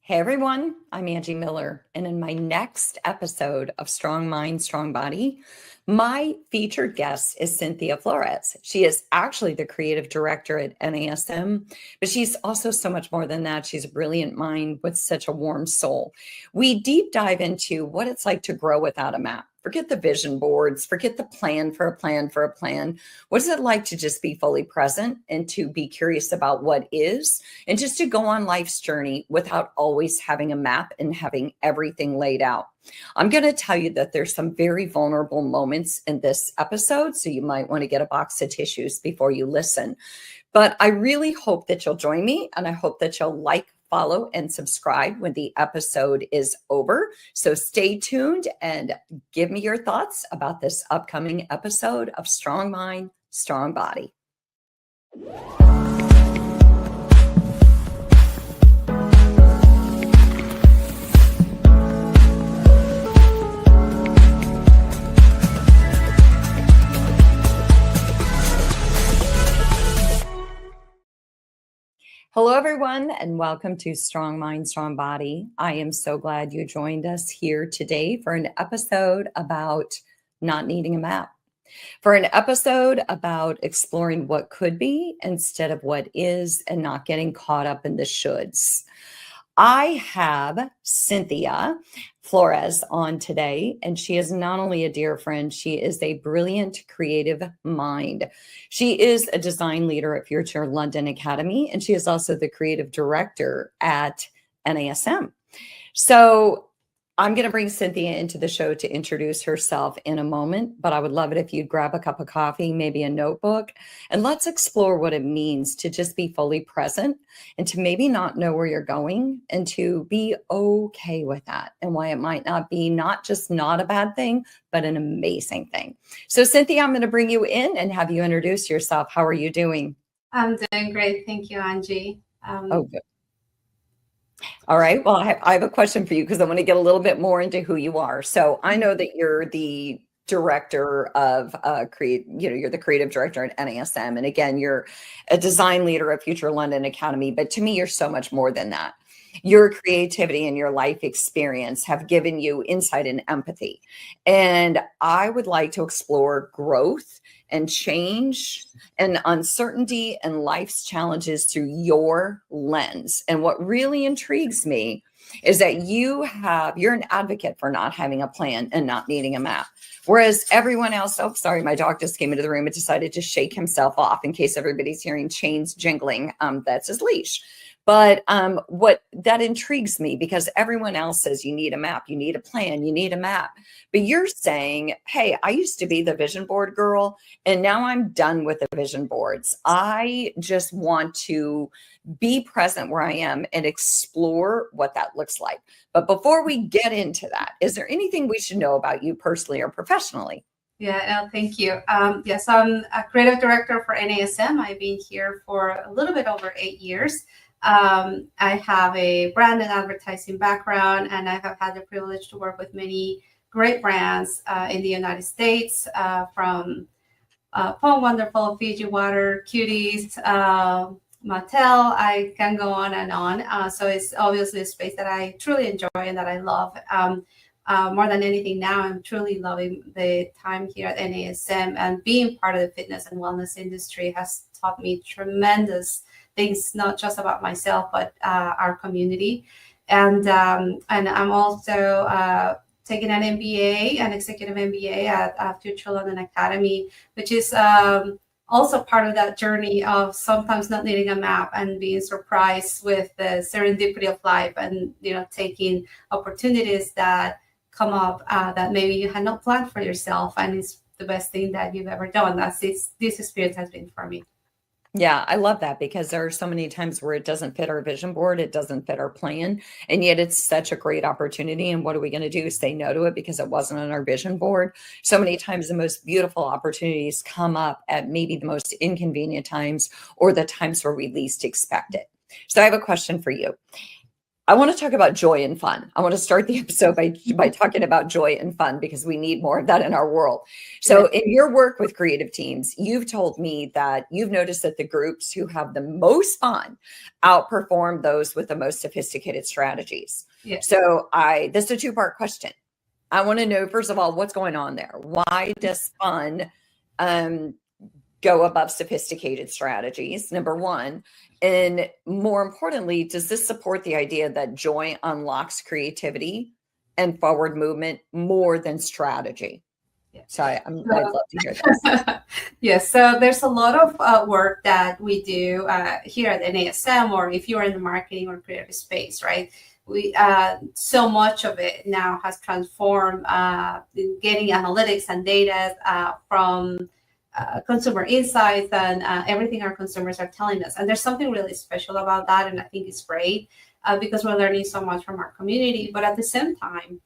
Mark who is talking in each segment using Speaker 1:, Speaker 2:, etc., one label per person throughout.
Speaker 1: Hey everyone, I'm Angie Miller, and in my next episode of Strong Mind, Strong Body, my featured guest is Cynthia Flores. She is actually the creative director at NASM, but she's also so much more than that. She's a brilliant mind with such a warm soul. We deep dive into what it's like to grow without a map. Forget the vision boards, forget the plan for a plan for a plan. What is it like to just be fully present and to be curious about what is, and just to go on life's journey without always having a map and having everything laid out? I'm going to tell you that there's some very vulnerable moments in this episode, so you might want to get a box of tissues before you listen. But I really hope that you'll join me, and I hope that you'll follow, and subscribe when the episode is over. So stay tuned and give me your thoughts about this upcoming episode of Strong Mind, Strong Body. Hello, everyone, and welcome to Strong Mind, Strong Body. I am so glad you joined us here today for an episode about not needing a map, for an episode about exploring what could be instead of what is and not getting caught up in the shoulds. I have Cynthia Flores on today, and she is not only a dear friend, she is a brilliant creative mind. She is a design leader at Future London Academy, and she is also the creative director at NASM. So I'm going to bring Cynthia into the show to introduce herself in a moment, but I would love it if you'd grab a cup of coffee, maybe a notebook, and let's explore what it means to just be fully present and to maybe not know where you're going and to be okay with that, and why it might not be not just not a bad thing, but an amazing thing. So Cynthia, I'm going to bring you in and have you introduce yourself. How are you doing?
Speaker 2: I'm doing great. Thank you, Angie.
Speaker 1: Good. All right. Well, I have a question for you because I want to get a little bit more into who you are. So I know that you're the director of you're the creative director at NASM. And again, you're a design leader at Future London Academy. But to me, you're so much more than that. Your creativity and your life experience have given you insight and empathy. And I would like to explore growth and change and uncertainty and life's challenges through your lens. And what really intrigues me is that you're an advocate for not having a plan and not needing a map. Whereas everyone else, oh, sorry, my dog just came into the room and decided to shake himself off in case everybody's hearing chains jingling. That's his leash. But what that intrigues me, because everyone else says you need a map, you need a plan, you need a map. But you're saying, hey, I used to be the vision board girl, and now I'm done with the vision boards. I just want to be present where I am and explore what that looks like. But before we get into that, is there anything we should know about you personally or professionally?
Speaker 2: Yeah, thank you. Yes, I'm a creative director for NASM. I've been here for a little bit over 8 years. I have a brand and advertising background, and I have had the privilege to work with many great brands in the United States, from Pond Wonderful, Fiji Water, Cuties, Mattel. I can go on and on. So it's obviously a space that I truly enjoy and that I love. More than anything now, I'm truly loving the time here at NASM, and being part of the fitness and wellness industry has taught me tremendous things, not just about myself, but our community. And I'm also taking an MBA, an executive MBA at Future London Academy, which is also part of that journey of sometimes not needing a map and being surprised with the serendipity of life, and taking opportunities that come up that maybe you had not planned for yourself, and it's the best thing that you've ever done. This experience has been for me.
Speaker 1: Yeah, I love that, because there are so many times where it doesn't fit our vision board, it doesn't fit our plan, and yet it's such a great opportunity. And what are we going to do? Say no to it because it wasn't on our vision board? So many times the most beautiful opportunities come up at maybe the most inconvenient times, or the times where we least expect it. So I have a question for you. I want to talk about joy and fun. I want to start the episode by talking about joy and fun because we need more of that in our world. So in your work with creative teams, you've told me that you've noticed that the groups who have the most fun outperform those with the most sophisticated strategies.
Speaker 2: Yeah.
Speaker 1: So this is a two-part question. I want to know, first of all, what's going on there? Why does fun go above sophisticated strategies, number one? And more importantly, does this support the idea that joy unlocks creativity and forward movement more than strategy?
Speaker 2: Yeah.
Speaker 1: So I'd love to hear this.
Speaker 2: Yes, so there's a lot of work that we do here at NASM, or if you're in the marketing or creative space, right? We so much of it now has transformed in getting analytics and data from consumer insights and everything our consumers are telling us. And there's something really special about that. And I think it's great because we're learning so much from our community. But at the same time,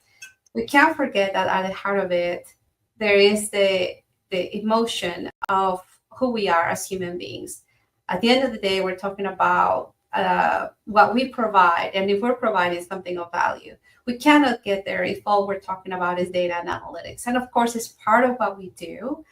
Speaker 2: we can't forget that at the heart of it, there is the emotion of who we are as human beings. At the end of the day, we're talking about what we provide. And if we're providing something of value, we cannot get there if all we're talking about is data and analytics. And of course, it's part of what we do,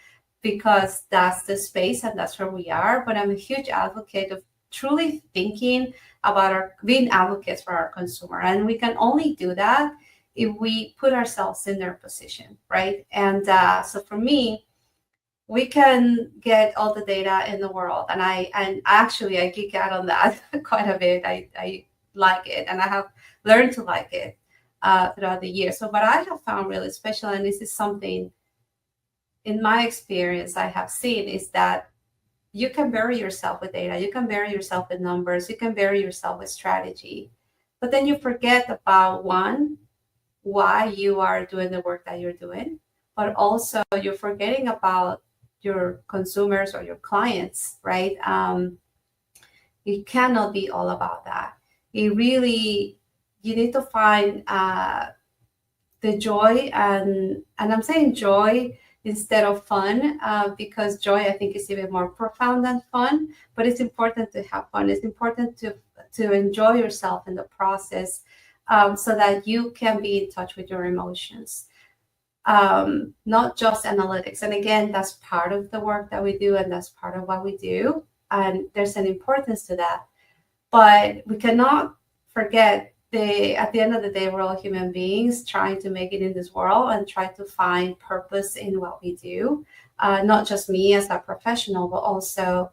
Speaker 2: because that's the space and that's where we are. But I'm a huge advocate of truly thinking about being advocates for our consumer. And we can only do that if we put ourselves in their position, right? And so for me, we can get all the data in the world. And I geek out on that quite a bit. I like it, and I have learned to like it throughout the years. So what I have found really special, and this is something in my experience I have seen, is that you can bury yourself with data, you can bury yourself with numbers, you can bury yourself with strategy, but then you forget about one, why you are doing the work that you're doing, but also you're forgetting about your consumers or your clients, right? It cannot be all about that. You need to find the joy, and I'm saying joy instead of fun, because joy, I think, is even more profound than fun. But it's important to have fun. It's important to enjoy yourself in the process, so that you can be in touch with your emotions, not just analytics. And again, that's part of the work that we do, and that's part of what we do. And there's an importance to that. But we cannot forget at the end of the day, we're all human beings trying to make it in this world and try to find purpose in what we do. Not just me as a professional, but also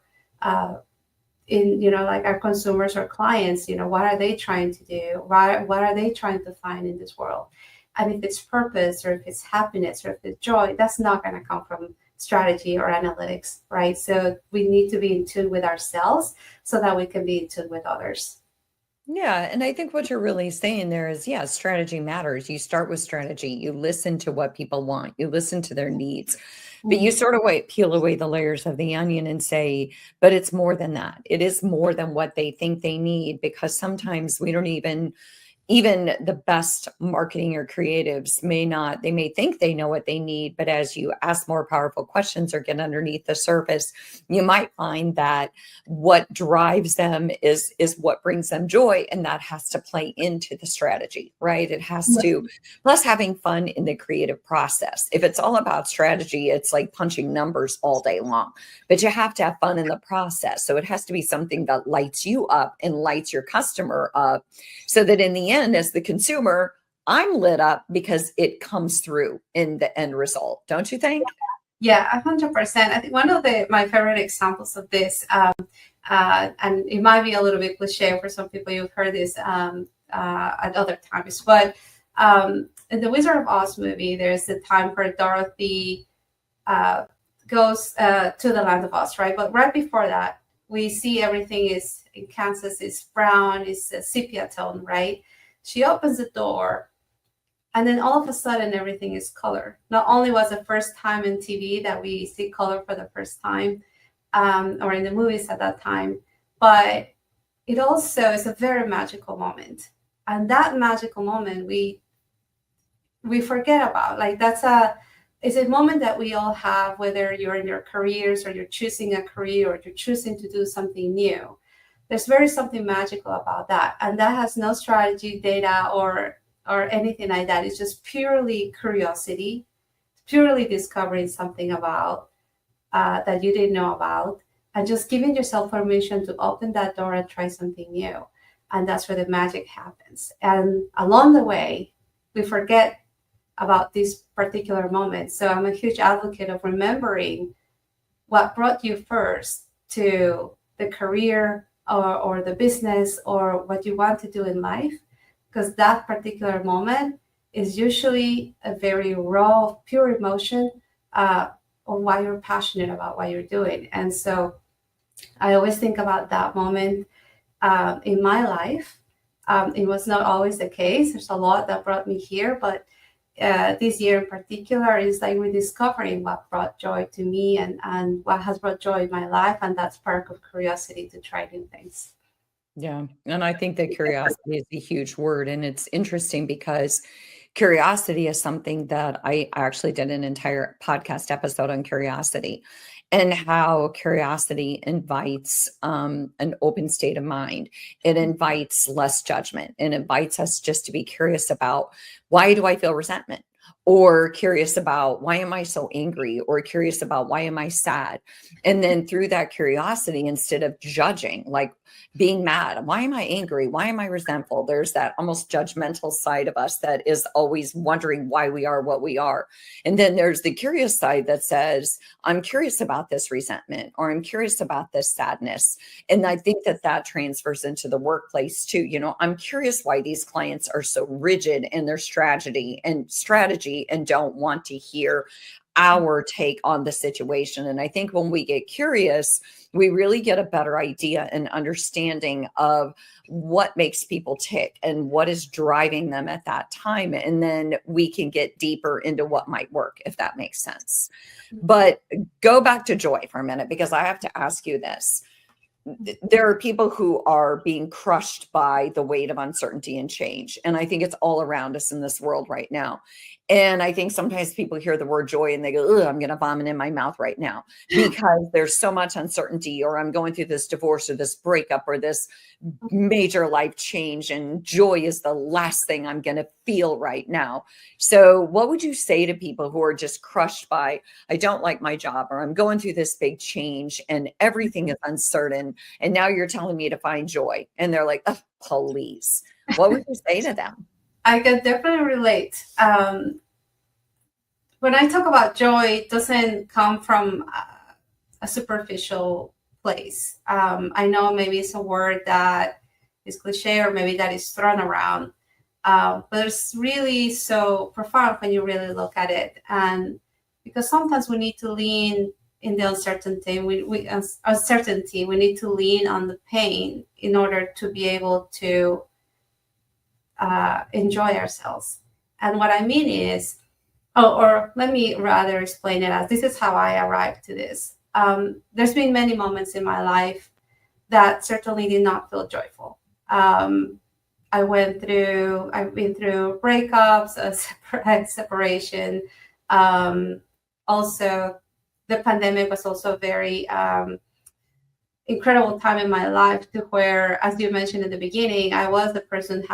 Speaker 2: in, like our consumers or clients, what are they trying to do? What are they trying to find in this world? And if it's purpose, or if it's happiness, or if it's joy, that's not going to come from strategy or analytics, right? So we need to be in tune with ourselves so that we can be in tune with others.
Speaker 1: Yeah. And I think what you're really saying there is, yeah, strategy matters. You start with strategy. You listen to what people want. You listen to their needs. But you sort of peel away the layers of the onion and say, but it's more than that. It is more than what they think they need, because sometimes we don't even the best marketing or creatives they may think they know what they need, but as you ask more powerful questions or get underneath the surface, you might find that what drives them is what brings them joy. And that has to play into the strategy, right? It has to, plus having fun in the creative process. If it's all about strategy, it's like punching numbers all day long, but you have to have fun in the process. So it has to be something that lights you up and lights your customer up, so that in the end, as the consumer, I'm lit up because it comes through in the end result. Don't you think?
Speaker 2: Yeah, 100%. I think one of my favorite examples of this, and it might be a little bit cliche for some people, you've heard this at other times, but in the Wizard of Oz movie, there's the time where Dorothy goes to the land of Oz, right? But right before that, we see everything is in Kansas is brown, is a sepia tone, right? She opens the door, and then all of a sudden everything is color. Not only was the first time in TV that we see color for the first time, or in the movies at that time, but it also is a very magical moment. And that magical moment we forget about. Like it's a moment that we all have, whether you're in your careers or you're choosing a career or you're choosing to do something new. there's very something magical about that. And that has no strategy, data, or anything like that. It's just purely curiosity, purely discovering something about that you didn't know about, and just giving yourself permission to open that door and try something new. And that's where the magic happens. And along the way, we forget about these particular moments. So I'm a huge advocate of remembering what brought you first to the career or the business or what you want to do in life, because that particular moment is usually a very raw, pure emotion on why you're passionate about what you're doing. And so I always think about that moment in my life. It was not always the case. There's a lot that brought me here, but this year in particular is like rediscovering what brought joy to me and what has brought joy in my life, and that spark of curiosity to try new things.
Speaker 1: Yeah. And I think that curiosity is a huge word. And it's interesting because curiosity is something that I actually did an entire podcast episode on curiosity and how curiosity invites an open state of mind. It invites less judgment and invites us just to be curious about, why do I feel resentment? Or curious about, why am I so angry? Or curious about, why am I sad? And then through that curiosity, instead of judging, like being mad, why am I angry? Why am I resentful? There's that almost judgmental side of us that is always wondering why we are what we are. And then there's the curious side that says, I'm curious about this resentment, or I'm curious about this sadness. And I think that that transfers into the workplace too. You know, I'm curious why these clients are so rigid in their strategy and don't want to hear our take on the situation. And I think when we get curious, we really get a better idea and understanding of what makes people tick and what is driving them at that time. And then we can get deeper into what might work, if that makes sense. But go back to joy for a minute, because I have to ask you this. There are people who are being crushed by the weight of uncertainty and change. And I think it's all around us in this world right now. And I think sometimes people hear the word joy and they go, I'm going to vomit in my mouth right now because there's so much uncertainty, or I'm going through this divorce or this breakup or this major life change. And joy is the last thing I'm going to feel right now. So what would you say to people who are just crushed by, I don't like my job, or I'm going through this big change and everything is uncertain, and now you're telling me to find joy? And they're like, oh, please. What would you say to them?
Speaker 2: I can definitely relate. When I talk about joy, it doesn't come from a superficial place. I know maybe it's a word that is cliche, or maybe that is thrown around, but it's really so profound when you really look at it. And because sometimes we need to lean in the uncertainty, we need to lean on the pain in order to be able to enjoy ourselves. And what I mean is, or let me rather explain it as, this is how I arrived to this. There's been many moments in my life that certainly did not feel joyful. I've been through breakups, separation. Also, the pandemic was also a very incredible time in my life, to where, as you mentioned in the beginning, I was the person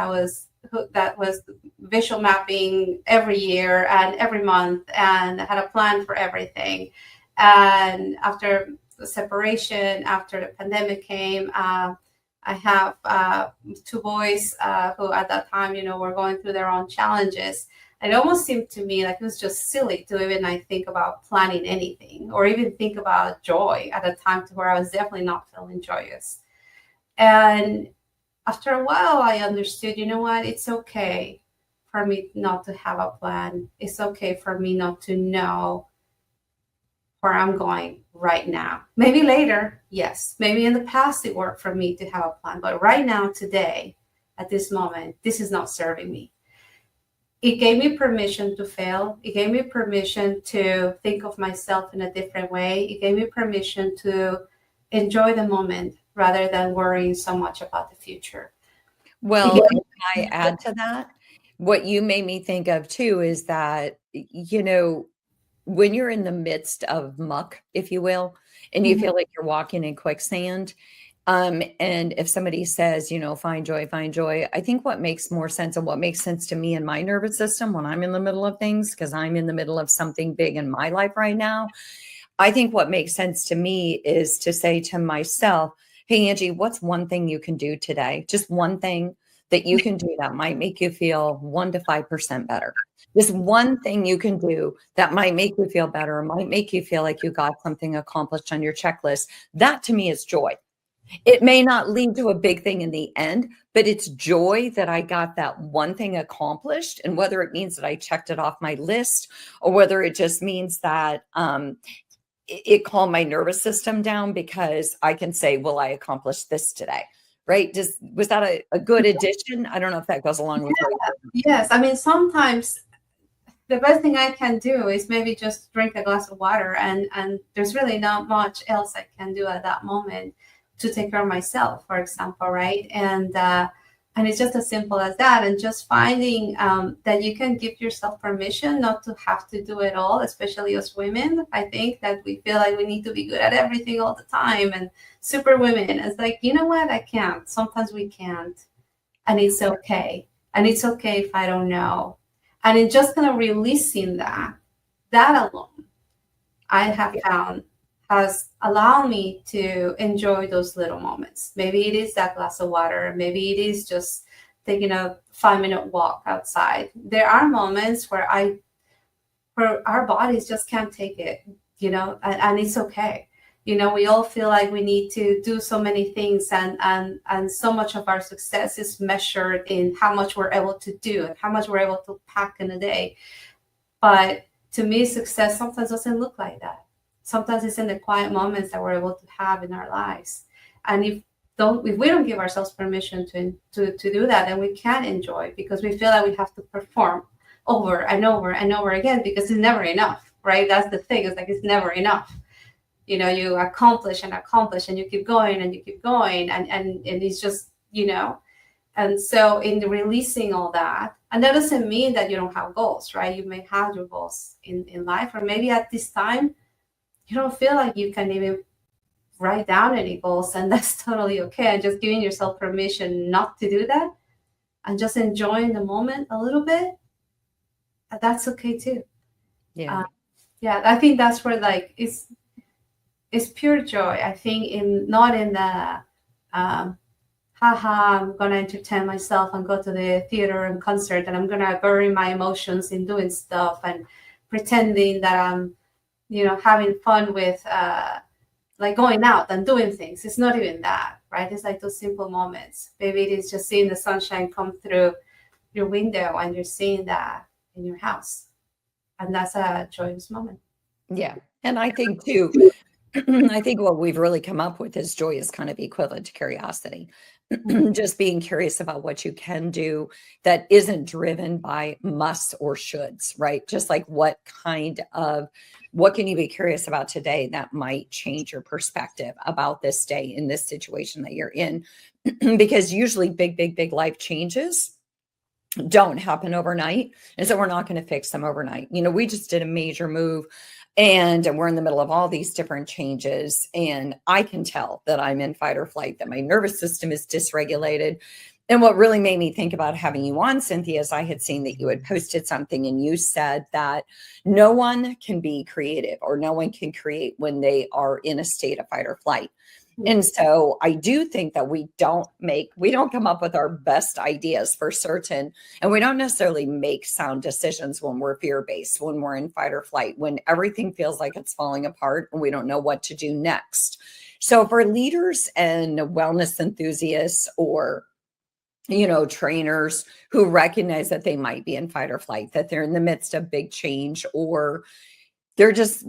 Speaker 2: that was visual mapping every year and every month, and had a plan for everything. And after the separation, after the pandemic came, I have two boys who at that time, were going through their own challenges. It almost seemed to me like it was just silly to even think about planning anything, or even think about joy at a time to where I was definitely not feeling joyous. And after a while, I understood, you know what, it's okay for me not to have a plan. It's okay for me not to know where I'm going right now. Maybe later, yes. Maybe in the past it worked for me to have a plan. But right now, today, at this moment, this is not serving me. It gave me permission to fail. It gave me permission to think of myself in a different way. It gave me permission to enjoy the moment rather than worrying so much about the future.
Speaker 1: Well, can I add to that? What you made me think of too is that, when you're in the midst of muck, if you will, and you feel like you're walking in quicksand, And if somebody says, find joy, I think what makes more sense and what makes sense to me in my nervous system when I'm in the middle of things, because I'm in the middle of something big in my life right now, I think what makes sense to me is to say to myself, hey, Angie, what's one thing you can do today? Just one thing that you can do that might make you feel 1 to 5% better. This one thing you can do that might make you feel better, or might make you feel like you got something accomplished on your checklist. That to me is joy. It may not lead to a big thing in the end, but it's joy that I got that one thing accomplished. And whether it means that I checked it off my list, or whether it just means that it calmed my nervous system down because I can say, well, I accomplished this today. Right? Was that a good addition? I don't know if that goes along with what
Speaker 2: Yes. I mean, sometimes the best thing I can do is maybe just drink a glass of water, and there's really not much else I can do at that moment to take care of myself, for example, right? And it's just as simple as that. And just finding that you can give yourself permission not to have to do it all, especially as women. I think that we feel like we need to be good at everything all the time and super women. It's like, you know what? I can't. Sometimes we can't. And it's okay. And it's okay if I don't know. And in just kind of releasing that alone, I have found has allowed me to enjoy those little moments. Maybe it is that glass of water. Maybe it is just taking a 5-minute walk outside. There are moments where our bodies just can't take it, and it's okay. We all feel like we need to do so many things, and so much of our success is measured in how much we're able to do and how much we're able to pack in a day. But to me, success sometimes doesn't look like that. Sometimes it's in the quiet moments that we're able to have in our lives. And if we don't give ourselves permission to do that, then we can't enjoy, because we feel like we have to perform over and over and over again, because it's never enough, right? That's the thing. It's like, it's never enough. You accomplish and accomplish, and you keep going and you keep going. And it's just, and so in releasing all that, and that doesn't mean that you don't have goals, right? You may have your goals in life, or maybe at this time, you don't feel like you can even write down any goals, and that's totally okay. And just giving yourself permission not to do that, and just enjoying the moment a little bit, that's okay too.
Speaker 1: Yeah.
Speaker 2: I think that's where, like, it's pure joy. I think not in the haha, I'm gonna entertain myself and go to the theater and concert, and I'm gonna bury my emotions in doing stuff and pretending that I'm having fun with like going out and doing things. It's not even that, right? It's like those simple moments. Maybe it is just seeing the sunshine come through your window and you're seeing that in your house. And that's a joyous moment.
Speaker 1: Yeah. And I think too, I think what we've really come up with is joy is kind of equivalent to curiosity. Just being curious about what you can do that isn't driven by musts or shoulds, right? Just like what can you be curious about today that might change your perspective about this day in this situation that you're in? Because usually big life changes don't happen overnight. And so we're not going to fix them overnight. We just did a major move, and we're in the middle of all these different changes. And I can tell that I'm in fight or flight, that my nervous system is dysregulated. And what really made me think about having you on, Cynthia, is I had seen that you had posted something and you said that no one can be creative, or no one can create when they are in a state of fight or flight. And so I do think that we don't come up with our best ideas for certain. And we don't necessarily make sound decisions when we're fear-based, when we're in fight or flight, when everything feels like it's falling apart and we don't know what to do next. So for leaders and wellness enthusiasts, or trainers who recognize that they might be in fight or flight, that they're in the midst of big change, or they just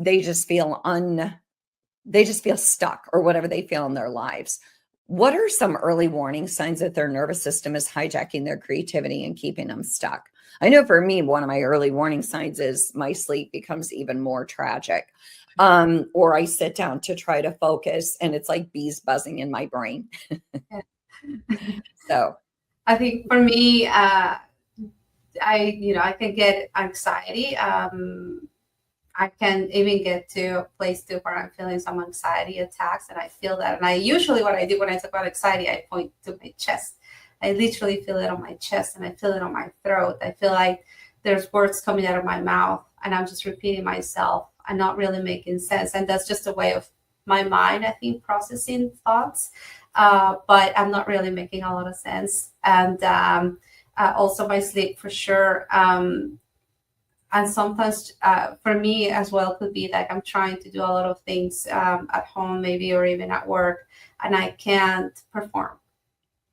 Speaker 1: feel stuck, or whatever they feel in their lives. What are some early warning signs that their nervous system is hijacking their creativity and keeping them stuck? I know for me, one of my early warning signs is my sleep becomes even more tragic. Or I sit down to try to focus and it's like bees buzzing in my brain. So
Speaker 2: I think for me, I can get anxiety I can even get to a place to where I'm feeling some anxiety attacks, and I feel that. And I usually, what I do when I talk about anxiety, I point to my chest. I literally feel it on my chest, and I feel it on my throat. I feel like there's words coming out of my mouth, and I'm just repeating myself and not really making sense. And that's just a way of my mind, I think, processing thoughts. But I'm not really making a lot of sense. And also my sleep for sure. And sometimes for me as well could be like I'm trying to do a lot of things at home maybe or even at work, and I can't perform.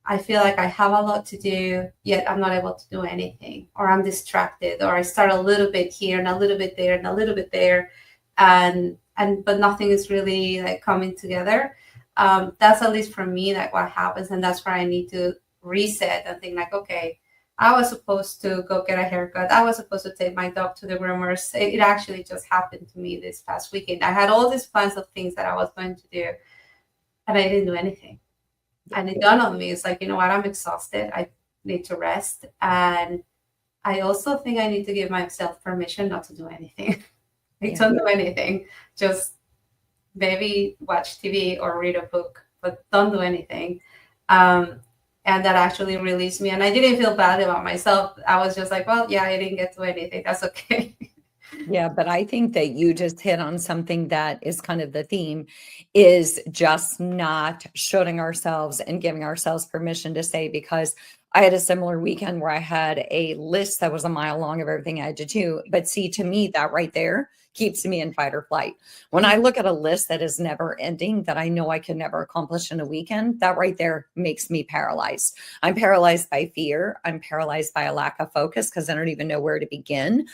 Speaker 2: I feel like I have a lot to do, yet I'm not able to do anything, or I'm distracted, or I start a little bit here and a little bit there and a little bit there, and but nothing is really like coming together. That's at least for me like what happens, and that's where I need to reset and think like, okay, I was supposed to go get a haircut. I was supposed to take my dog to the groomers. It actually just happened to me this past weekend. I had all these plans of things that I was going to do, and I didn't do anything. And it dawned on me, it's like, you know what, I'm exhausted. I need to rest. And I also think I need to give myself permission not to do anything. Don't do anything. Just maybe watch TV or read a book, but don't do anything. And that actually released me. And I didn't feel bad about myself. I was just like, well, yeah, I didn't get to anything. That's okay.
Speaker 1: Yeah, but I think that you just hit on something that is kind of the theme, is just not shooting ourselves and giving ourselves permission to say, because I had a similar weekend where I had a list that was a mile long of everything I had to do. But see, to me, that right there keeps me in fight or flight. When I look at a list that is never ending, that I know I can never accomplish in a weekend, that right there makes me paralyzed. I'm paralyzed by fear. I'm paralyzed by a lack of focus because I don't even know where to begin.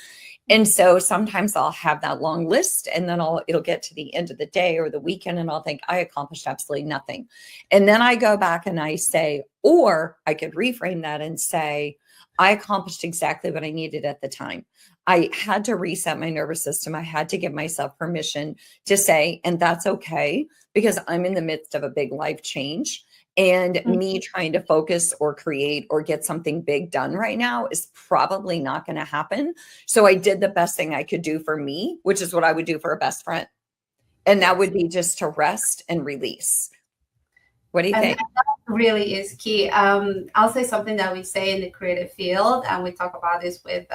Speaker 1: And so sometimes I'll have that long list, and then it'll get to the end of the day or the weekend, and I'll think I accomplished absolutely nothing. And then I go back and I say, or I could reframe that and say, I accomplished exactly what I needed at the time. I had to reset my nervous system. I had to give myself permission to say, and that's okay, because I'm in the midst of a big life change. And me trying to focus or create or get something big done right now is probably not going to happen. So I did the best thing I could do for me, which is what I would do for a best friend. And that would be just to rest and release. What do you think?
Speaker 2: That really is key. I'll say something that we say in the creative field, and we talk about this with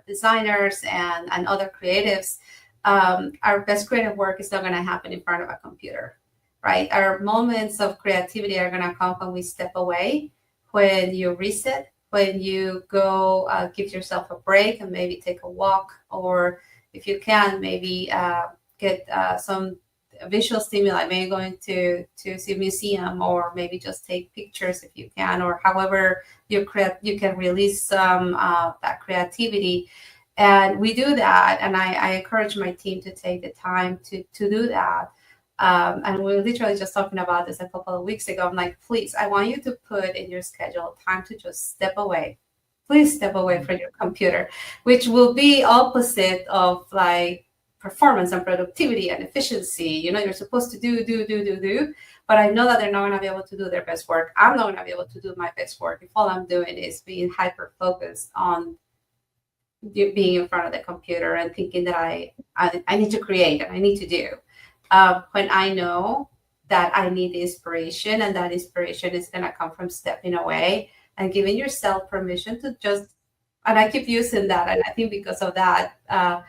Speaker 2: designers and other creatives. Our best creative work is not going to happen in front of a computer, right? Our moments of creativity are going to come when we step away, when you reset, when you go give yourself a break and maybe take a walk, or if you can, maybe get some visual stimuli, maybe going to see a museum, or maybe just take pictures if you can, or however you can release some that creativity. And we do that, and I encourage my team to take the time to do that. And we were literally just talking about this a couple of weeks ago. I'm like, please, I want you to put in your schedule time to just step away. Please step away from your computer, which will be opposite of like performance and productivity and efficiency. You know, you're supposed to do, but I know that they're not going to be able to do their best work. I'm not going to be able to do my best work if all I'm doing is being hyper focused on being in front of the computer and thinking that I need to create and I need to do. When I know that I need inspiration, and that inspiration is going to come from stepping away and giving yourself permission to just, and I keep using that. And I think because of that, I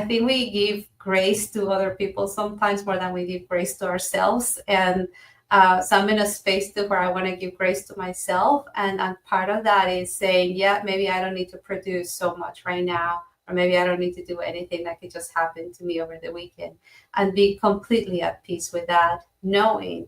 Speaker 2: think we give grace to other people sometimes more than we give grace to ourselves. And so I'm in a space where I want to give grace to myself. And part of that is saying, yeah, maybe I don't need to produce so much right now, or maybe I don't need to do anything that could just happen to me over the weekend, and be completely at peace with that, knowing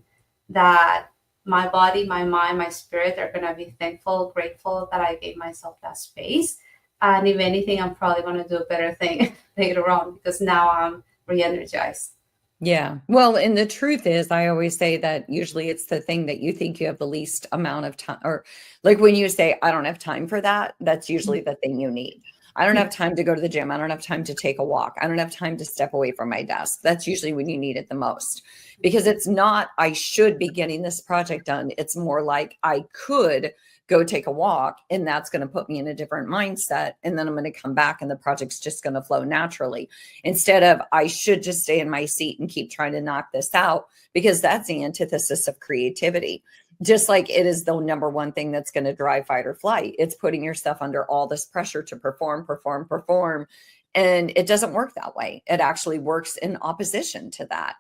Speaker 2: that my body, my mind, my spirit are going to be thankful, grateful that I gave myself that space. And if anything, I'm probably going to do a better thing later on, because now I'm re-energized.
Speaker 1: Yeah. Well, and the truth is, I always say that usually it's the thing that you think you have the least amount of time, or like when you say, I don't have time for that, that's usually the thing you need. I don't have time to go to the gym. I don't have time to take a walk. I don't have time to step away from my desk. That's usually when you need it the most, because it's not, I should be getting this project done. It's more like I could go take a walk, and that's going to put me in a different mindset. And then I'm going to come back and the project's just going to flow naturally, instead of I should just stay in my seat and keep trying to knock this out, because that's the antithesis of creativity. Just like it is the number one thing that's going to drive fight or flight. It's putting yourself under all this pressure to perform, perform, perform. And it doesn't work that way. It actually works in opposition to that.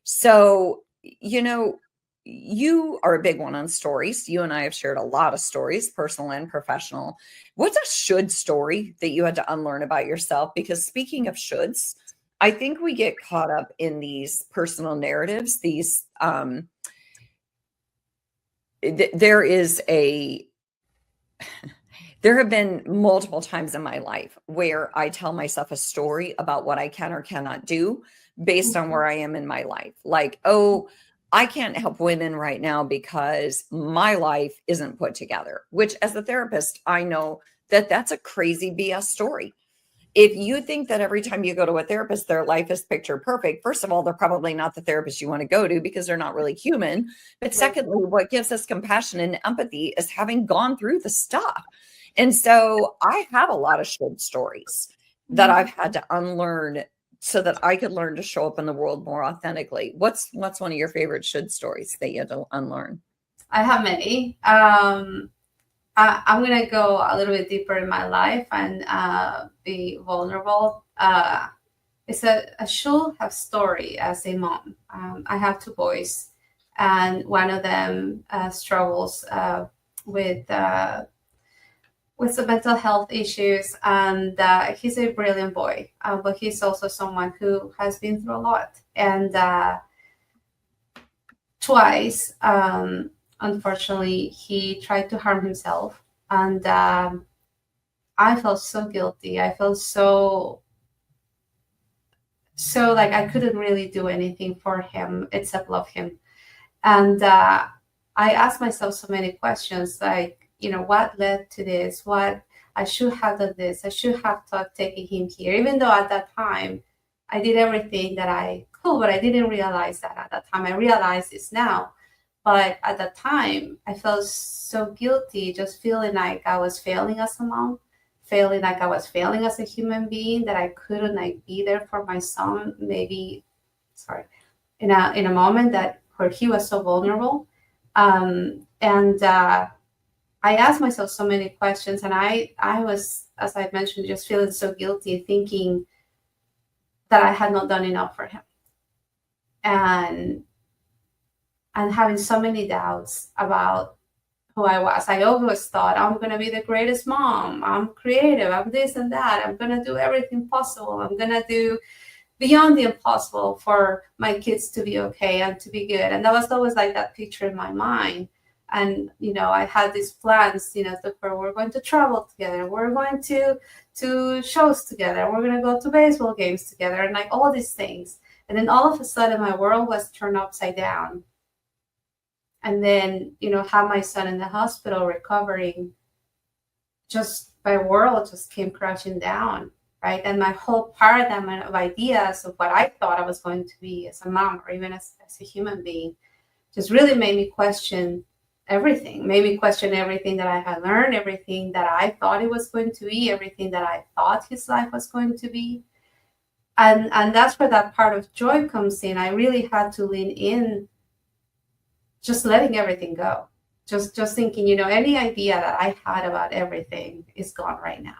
Speaker 1: So, you are a big one on stories. You and I have shared a lot of stories, personal and professional. What's a should story that you had to unlearn about yourself? Because speaking of shoulds, I think we get caught up in these personal narratives. There have been multiple times in my life where I tell myself a story about what I can or cannot do based on where I am in my life. Like, oh, I can't help women right now because my life isn't put together, which as a therapist, I know that that's a crazy BS story. If you think that every time you go to a therapist, their life is picture perfect, first of all, they're probably not the therapist you want to go to because they're not really human. But secondly, what gives us compassion and empathy is having gone through the stuff. And so I have a lot of should stories that I've had to unlearn so that I could learn to show up in the world more authentically. What's one of your favorite should stories that you had to unlearn?
Speaker 2: I have many. I'm going to go a little bit deeper in my life and be vulnerable. I should have story as a mom. I have two boys, and one of them struggles with some mental health issues, and he's a brilliant boy, but he's also someone who has been through a lot. And twice, unfortunately, he tried to harm himself, and I felt so guilty. I felt so like I couldn't really do anything for him except love him. And I asked myself so many questions, like, what led to this? What I should have done this. I should have thought taking him here, even though at that time I did everything that I could, but I didn't realize that at that time. I realize this now. But at that time, I felt so guilty, just feeling like I was failing as a mom, feeling like I was failing as a human being, that I couldn't be there for my son, maybe, in a moment where he was so vulnerable. I asked myself so many questions, and I was, as I mentioned, just feeling so guilty, thinking that I had not done enough for him. And having so many doubts about who I was. I always thought I'm going to be the greatest mom. I'm creative. I'm this and that. I'm going to do everything possible. I'm going to do beyond the impossible for my kids to be okay and to be good. And that was always like that picture in my mind. And, I had these plans, where we're going to travel together. We're going to shows together. We're going to go to baseball games together, and like all these things. And then all of a sudden my world was turned upside down. And then, have my son in the hospital recovering, just my world just came crashing down, right? And my whole paradigm of ideas of what I thought I was going to be as a mom, or even as a human being, just really made me question everything, that I had learned, everything that I thought it was going to be, everything that I thought his life was going to be. And that's where that part of joy comes in. I really had to lean in, just letting everything go, just thinking, any idea that I had about everything is gone right now,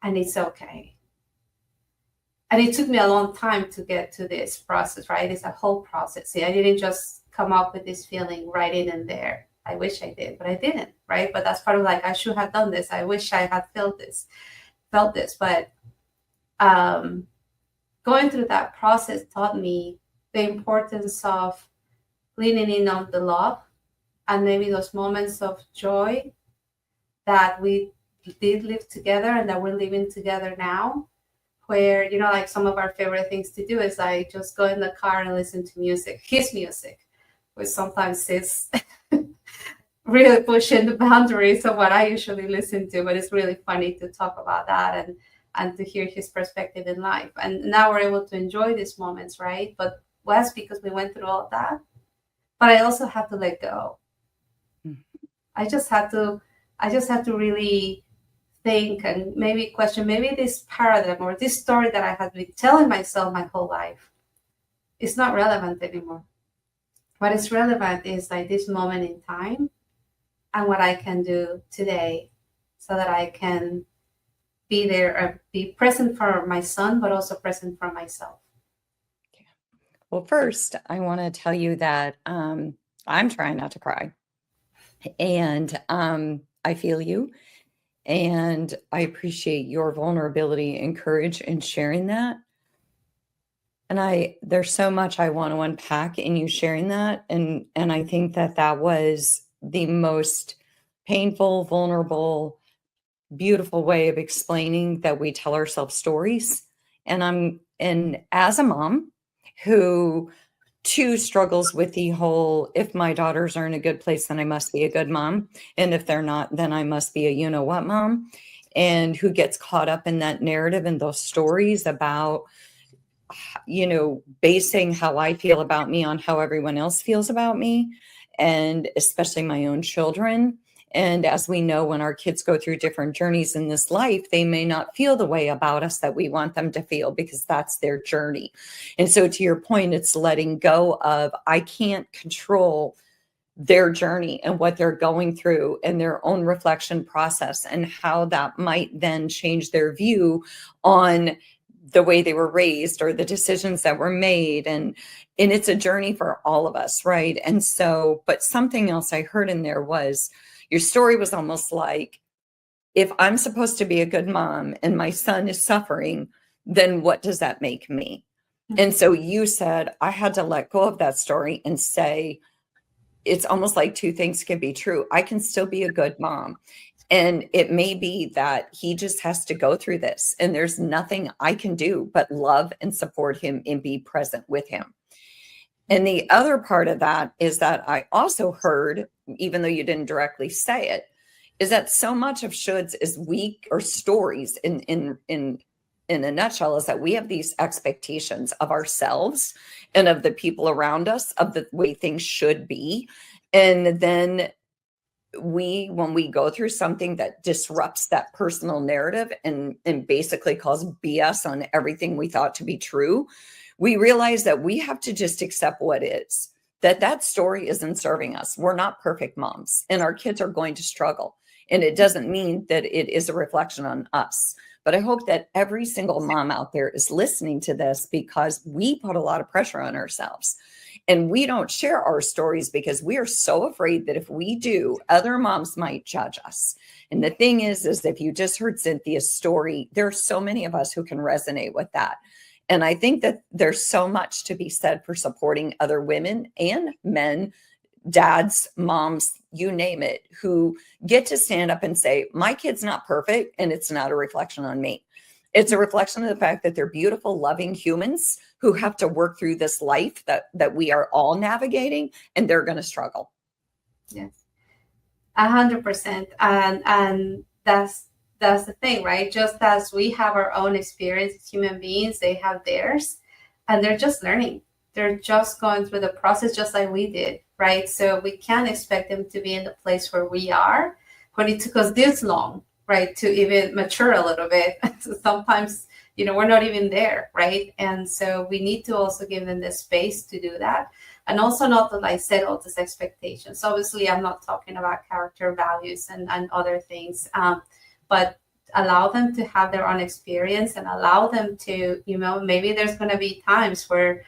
Speaker 2: and it's okay. And it took me a long time to get to this process, right? It's a whole process. See, I didn't just come up with this feeling right in and there. I wish I did, but I didn't, right? But that's part of I should have done this. I wish I had felt this. But going through that process taught me the importance of leaning in on the love, and maybe those moments of joy that we did live together and that we're living together now, where, some of our favorite things to do is just go in the car and listen to music, his music, which sometimes is really pushing the boundaries of what I usually listen to, but it's really funny to talk about that and to hear his perspective in life. And now we're able to enjoy these moments, right? But was because we went through all of that. But I also have to let go. I just had to really think and maybe question, maybe this paradigm or this story that I had been telling myself my whole life is not relevant anymore. What is relevant is like this moment in time and what I can do today so that I can be there or be present for my son, but also present for myself.
Speaker 1: Well, first, I want to tell you that I'm trying not to cry. And I feel you. And I appreciate your vulnerability and courage in sharing that. And there's so much I want to unpack in you sharing that. And I think that that was the most painful, vulnerable, beautiful way of explaining that we tell ourselves stories. And as a mom who too struggles with the whole, if my daughters are in a good place, then I must be a good mom. And if they're not, then I must be a you know what mom. And who gets caught up in that narrative and those stories about, basing how I feel about me on how everyone else feels about me, and especially my own children. And as we know, when our kids go through different journeys in this life, they may not feel the way about us that we want them to feel because that's their journey. And so, to your point, it's letting go of, I can't control their journey and what they're going through and their own reflection process and how that might then change their view on the way they were raised or the decisions that were made. And it's a journey for all of us, right? And so, but something else I heard in there was, your story was almost like, if I'm supposed to be a good mom and my son is suffering, then what does that make me? And so you said, I had to let go of that story and say, it's almost like two things can be true. I can still be a good mom. And it may be that he just has to go through this, and there's nothing I can do but love and support him and be present with him. And the other part of that is that I also heard, even though you didn't directly say it, is that so much of shoulds is weak, or stories in a nutshell, is that we have these expectations of ourselves and of the people around us, of the way things should be. And then when we go through something that disrupts that personal narrative and basically calls BS on everything we thought to be true, we realize that we have to just accept what is, that story isn't serving us. We're not perfect moms, and our kids are going to struggle. And it doesn't mean that it is a reflection on us. But I hope that every single mom out there is listening to this, because we put a lot of pressure on ourselves. And we don't share our stories because we are so afraid that if we do, other moms might judge us. And the thing is if you just heard Cynthia's story, there are so many of us who can resonate with that. And I think that there's so much to be said for supporting other women and men, dads, moms, you name it, who get to stand up and say, my kid's not perfect, and it's not a reflection on me. It's a reflection of the fact that they're beautiful, loving humans who have to work through this life that we are all navigating, and they're going to struggle.
Speaker 2: Yes, 100%. And that's the thing, right? Just as we have our own experience as human beings, they have theirs, and they're just learning. They're just going through the process just like we did, right? So we can't expect them to be in the place where we are when it took us this long, right, to even mature a little bit. So sometimes, we're not even there, right? And so we need to also give them the space to do that. And also not to set all these expectations. Obviously, I'm not talking about character values and other things, but allow them to have their own experience and allow them to, maybe there's going to be times where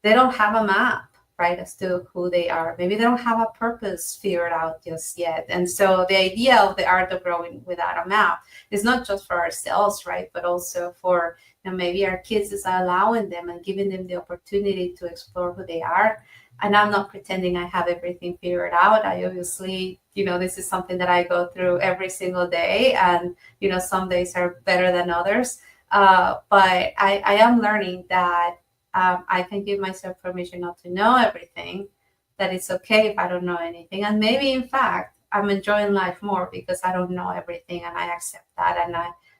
Speaker 2: they don't have a map, right, as to who they are. Maybe they don't have a purpose figured out just yet. And so the idea of the art of growing without a map is not just for ourselves, right, but also for maybe our kids, is allowing them and giving them the opportunity to explore who they are. And I'm not pretending I have everything figured out. I obviously, this is something that I go through every single day. And, some days are better than others. But I am learning that I can give myself permission not to know everything, that it's okay if I don't know anything. And maybe, in fact, I'm enjoying life more because I don't know everything, and I accept that,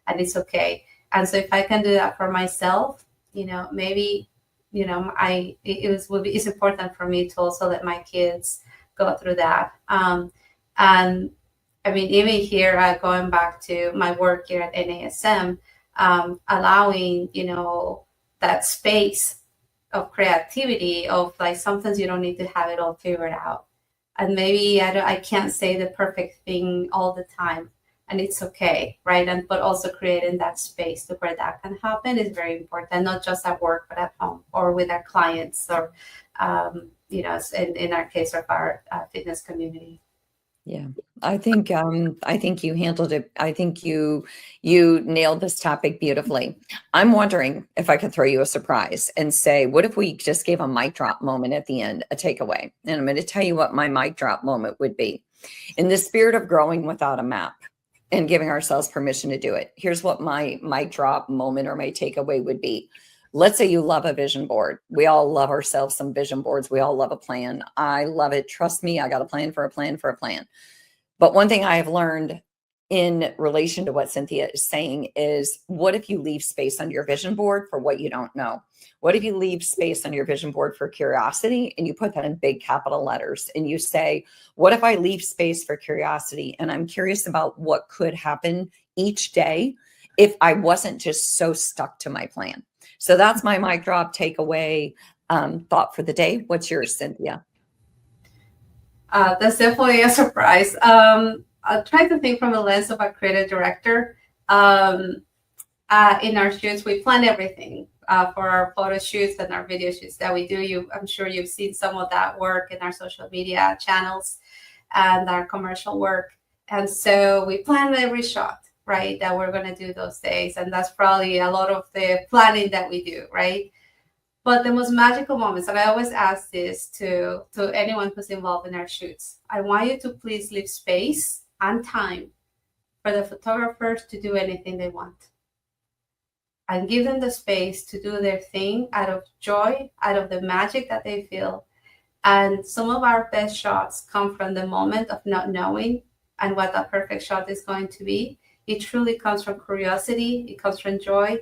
Speaker 2: and it's okay. And so if I can do that for myself, maybe, it's important for me to also let my kids go through that. And I mean, even here, going back to my work here at NASM, allowing, that space of creativity, of like, sometimes you don't need to have it all figured out. And maybe I can't say the perfect thing all the time, and it's okay, right? But also creating that space to where that can happen is very important, not just at work, but at home or with our clients, or in our case of our fitness community.
Speaker 1: Yeah, I think you handled it. I think you nailed this topic beautifully. I'm wondering if I could throw you a surprise and say, what if we just gave a mic drop moment at the end, a takeaway? And I'm going to tell you what my mic drop moment would be. In the spirit of growing without a map and giving ourselves permission to do it, here's what my mic drop moment or my takeaway would be. Let's say you love a vision board. We all love ourselves some vision boards. We all love a plan. I love it. Trust me, I got a plan for a plan for a plan. But one thing I have learned in relation to what Cynthia is saying is, what if you leave space on your vision board for what you don't know? What if you leave space on your vision board for curiosity, and you put that in big capital letters, and you say, what if I leave space for curiosity, and I'm curious about what could happen each day if I wasn't just so stuck to my plan? So that's my mic drop takeaway thought for the day. What's yours, Cynthia?
Speaker 2: That's definitely a surprise. I'll try to think from the lens of a creative director. In our shoots, we plan everything for our photo shoots and our video shoots that we do. I'm sure you've seen some of that work in our social media channels and our commercial work. And so we plan every shot, right, that we're going to do those days. And that's probably a lot of the planning that we do, right? But the most magical moments, and I always ask this to anyone who's involved in our shoots, I want you to please leave space and time for the photographers to do anything they want. And give them the space to do their thing out of joy, out of the magic that they feel. And some of our best shots come from the moment of not knowing and what that perfect shot is going to be. It truly comes from curiosity, it comes from joy,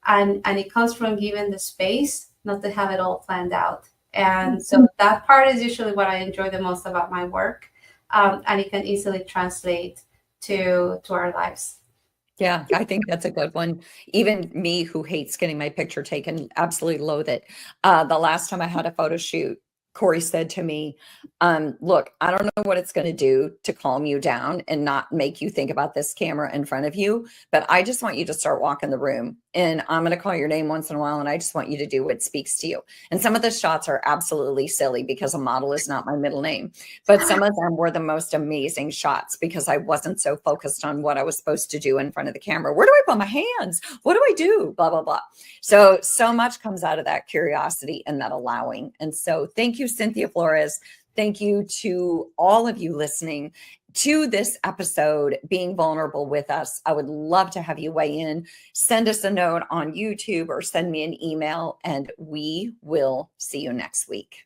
Speaker 2: and it comes from giving the space not to have it all planned out. And so that part is usually what I enjoy the most about my work, and it can easily translate to our lives.
Speaker 1: Yeah, I think that's a good one. Even me, who hates getting my picture taken, absolutely loathe it. The last time I had a photo shoot, Corey said to me, look, I don't know what it's going to do to calm you down and not make you think about this camera in front of you, but I just want you to start walking the room, and I'm going to call your name once in a while, and I just want you to do what speaks to you. And some of the shots are absolutely silly because a model is not my middle name, but some of them were the most amazing shots because I wasn't so focused on what I was supposed to do in front of the camera. Where do I put my hands? What do I do? Blah, blah, blah. So much comes out of that curiosity and that allowing. And so thank you, Cynthia Flores. Thank you to all of you listening to this episode, being vulnerable with us. I would love to have you weigh in. Send us a note on YouTube or send me an email, and we will see you next week.